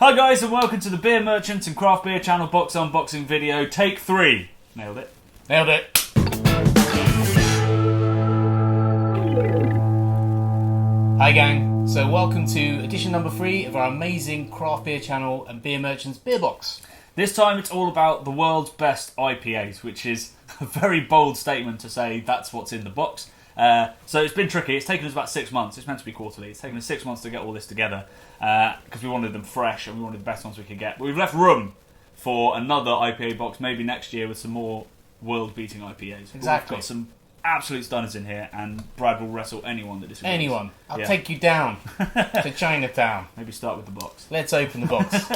Hi guys and welcome to the Beer Merchants and Craft Beer Channel box unboxing video, take 3. Nailed it. Nailed it. Hi gang, so welcome to edition number 3 of our amazing Craft Beer Channel and Beer Merchants beer box. This time it's all about the world's best IPAs, which is a very bold statement to say that's what's in the box. So it's been tricky. It's taken us about 6 months. It's meant to be quarterly. It's taken us 6 months to get all this together because we wanted them fresh and we wanted the best ones we could get. But we've left room for another IPA box, maybe next year, with some more world-beating IPAs. Exactly. We've got some absolute stunners in here, and Brad will wrestle anyone that disagrees. Anyone. I'll take you down to Chinatown. Maybe start with the box. Let's open the box.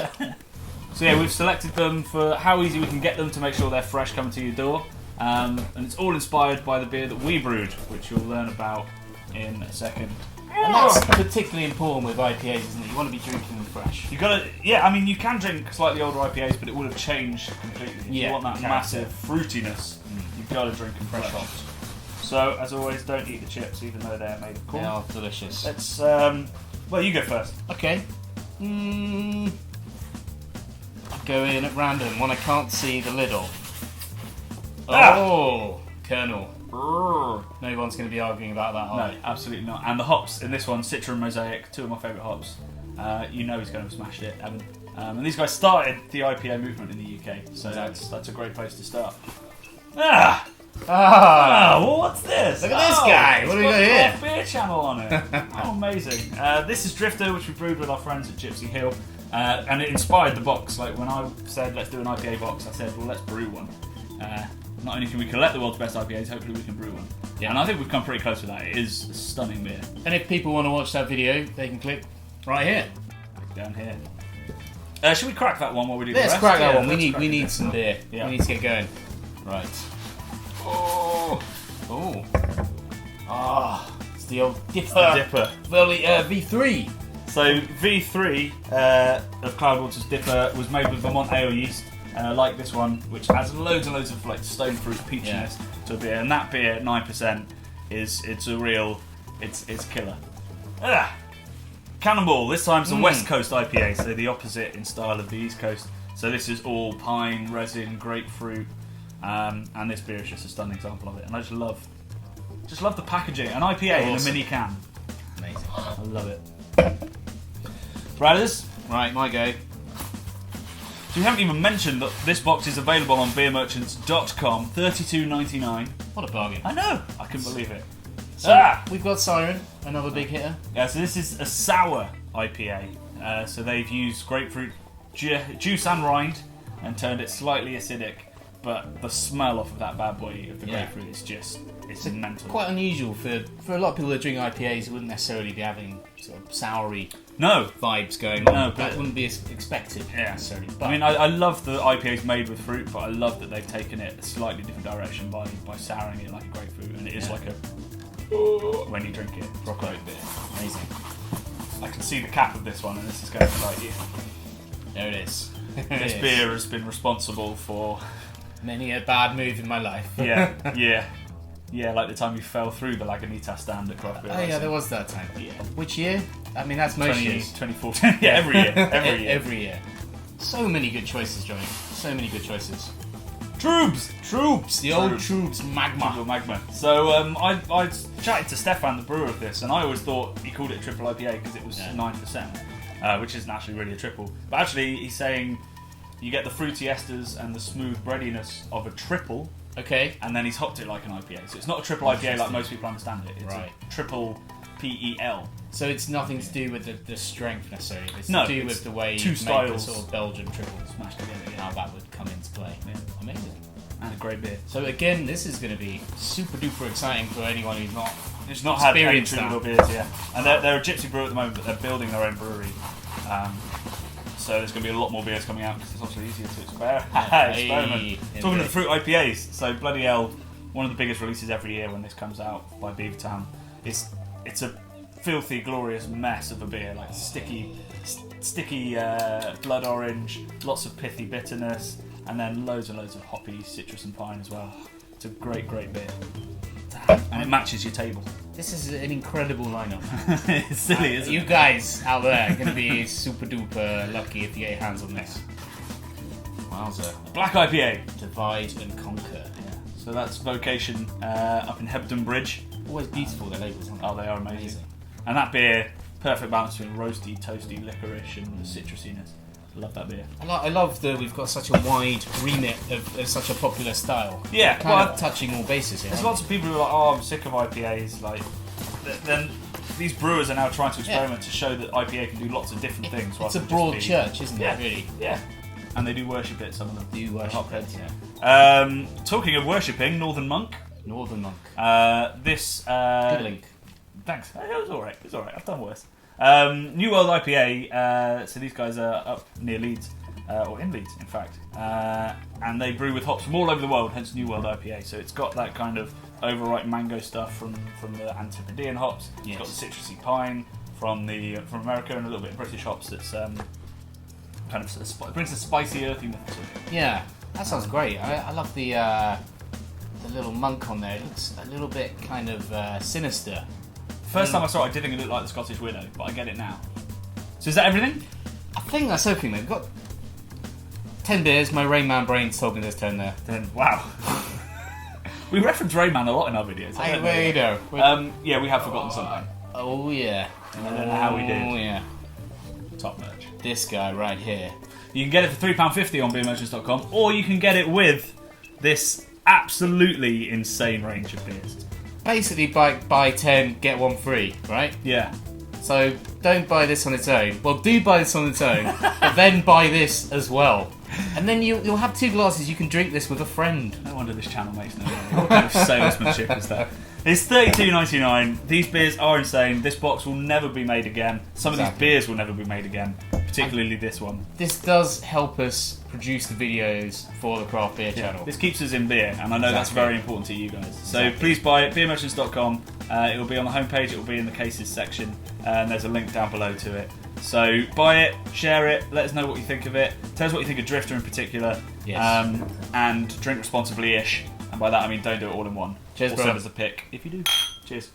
So yeah, we've selected them for how easy we can get them to make sure they're fresh coming to your door. And it's all inspired by the beer that we brewed, which you'll learn about in a second. And that's particularly important with IPAs, isn't it? You want to be drinking them fresh. You gotta, yeah. I mean, you can drink slightly older IPAs, but it will have changed completely. If you want that massive fruitiness, you've got to drink them fresh hops. So, as always, don't eat the chips, even though they're made of corn. They are delicious. Let's. Well, you go first. Okay. I'll go in at random when I can't see the lid of. Oh, Colonel. No one's going to be arguing about that, are No, absolutely not. And the hops in this one, Citra and Mosaic, two of my favourite hops. You know he's going to smash it, Evan. And these guys started the IPA movement in the UK, so that's a great place to start. Well, what's this? Look at this guy. What do we got here? Craft Beer Channel on it. Oh, amazing. This is Drifter, which we brewed with our friends at Gypsy Hill. And it inspired the box. Like when I said, let's do an IPA box, I said, well, let's brew one. Not only can we collect the world's best IPAs, hopefully we can brew one. Yeah. And I think we've come pretty close to that. It is a stunning beer. And if people want to watch that video, they can click right here. Click down here. Should we crack that one while we do the rest? Let's crack that one. We need some beer. Yeah. We need to get going. Right. Oh. It's the old Dipper. V3. So V3 of Cloudwater's Dipper was made with Vermont ale yeast. Like this one, which adds loads and loads of like stone fruit peachiness to a beer, and that beer at 9% it's killer. Cannonball. This time it's a West Coast IPA, so the opposite in style of the East Coast. So this is all pine, resin, grapefruit, and this beer is just a stunning example of it. And I just love the packaging. An IPA in a mini can. Amazing. I love it. Brothers, right, my go. So we haven't even mentioned that this box is available on beermerchants.com, $32.99. What a bargain. I know, I couldn't believe it. So we've got Siren, another big hitter. Yeah, so this is a sour IPA. So they've used grapefruit juice and rind and turned it slightly acidic, but the smell off of that bad boy of the grapefruit is just, it's mental. Quite unusual for a lot of people that drink IPAs who wouldn't necessarily be having sort of soury vibes going on. No, that wouldn't be expected necessarily. But I mean, I love the IPAs made with fruit, but I love that they've taken it a slightly different direction by souring it like a grapefruit, and it is like a when you drink it, proper beer. Amazing. I can see the cap of this one, and this is going to bite you. There it is. This beer has been responsible for many a bad move in my life. Yeah, like the time you fell through the Lagunitas stand at Craft Beer. Oh yeah, there was that time. Yeah. Which year? I mean, that's most years. 2014. Yeah, every year. Every year. So many good choices, Johnny. So many good choices. Troops. The old Troops Magma. So I chatted to Stefan, the brewer of this, and I always thought he called it triple IPA because it was 9%, which isn't actually really a triple. But actually, he's saying you get the fruity esters and the smooth breadiness of a triple. Okay. And then he's hopped it like an IPA. So it's not a triple IPA like most people understand it. It's a triple PEL. So it's nothing to do with the strength necessarily. It's to do with the way you make the sort of Belgian triple smashed together. How that would come into play. Yeah. Amazing. And a great beer. So again, this is going to be super duper exciting for anyone who's not had any troubadour beers. Yeah. And they're a gypsy brewer at the moment, but they're building their own brewery. So there's going to be a lot more beers coming out because it's obviously easier to experiment. Talking of the fruit IPAs, so bloody hell, one of the biggest releases every year when this comes out by Beavertown. It's a filthy, glorious mess of a beer, like sticky blood orange, lots of pithy bitterness, and then loads and loads of hoppy citrus and pine as well. It's a great beer. and it matches your table. This is an incredible lineup. It's silly, isn't it? You guys out there are going to be super duper lucky if you get your hands on this. Wowza. Black IPA. Divide and conquer. Yeah. So that's Vocation up in Hebden Bridge. Always beautiful, their labels, aren't they? Oh, they are amazing. And that beer, perfect balance between roasty, toasty, licorice and the citrusiness. Love that beer. I love that we've got such a wide remit of such a popular style. Yeah, kind of touching all bases here. There's lots of people who are like, oh, I'm sick of IPAs. Like, then these brewers are now trying to experiment to show that IPA can do lots of different things. It's a broad church, isn't it? Really. Yeah. And they do worship it. Some of them do worship it. Yeah. Talking of worshipping, Northern Monk. Northern Monk. Good link. Thanks. It was alright. I've done worse. New World IPA, so these guys are up near Leeds, or in Leeds in fact, and they brew with hops from all over the world, hence New World IPA. So it's got that kind of overripe mango stuff from the Antipodean hops. It's got the citrusy pine from America, and a little bit of British hops that's kind of brings a spicy earthiness to it. Yeah, that sounds great. I love the little monk on there. It looks a little bit kind of sinister. First time I saw it, I did think it looked like the Scottish Widow, but I get it now. So is that everything? I think that's everything. We've got 10 beers. My Rain Man brain's told me there's 10 there. 10. Wow. We reference Rain Man a lot in our videos. Yeah, we have forgotten something. Oh yeah. And I don't know how we did. Oh yeah. Top merch. This guy right here. You can get it for £3.50 on beermerchants.com, or you can get it with this absolutely insane range of beers. Basically, buy 10, get one free, right? Yeah. So don't buy this on its own. Well, do buy this on its own, but then buy this as well. And then you'll have 2 glasses. You can drink this with a friend. No wonder this channel makes no money. What kind of salesmanship is that? It's $32.99. These beers are insane. This box will never be made again. Some of these beers will never be made again, particularly this one. This does help us produce the videos for the Craft Beer channel. This keeps us in beer, and I know that's very important to you guys. So please buy it, beermerchants.com. It will be on the homepage, it will be in the cases section, and there's a link down below to it. So buy it, share it, let us know what you think of it. Tell us what you think of Drifter in particular. Yes. And drink responsibly-ish. And by that I mean don't do it all in one. Cheers, or brother. send us a pic if you do. Cheers.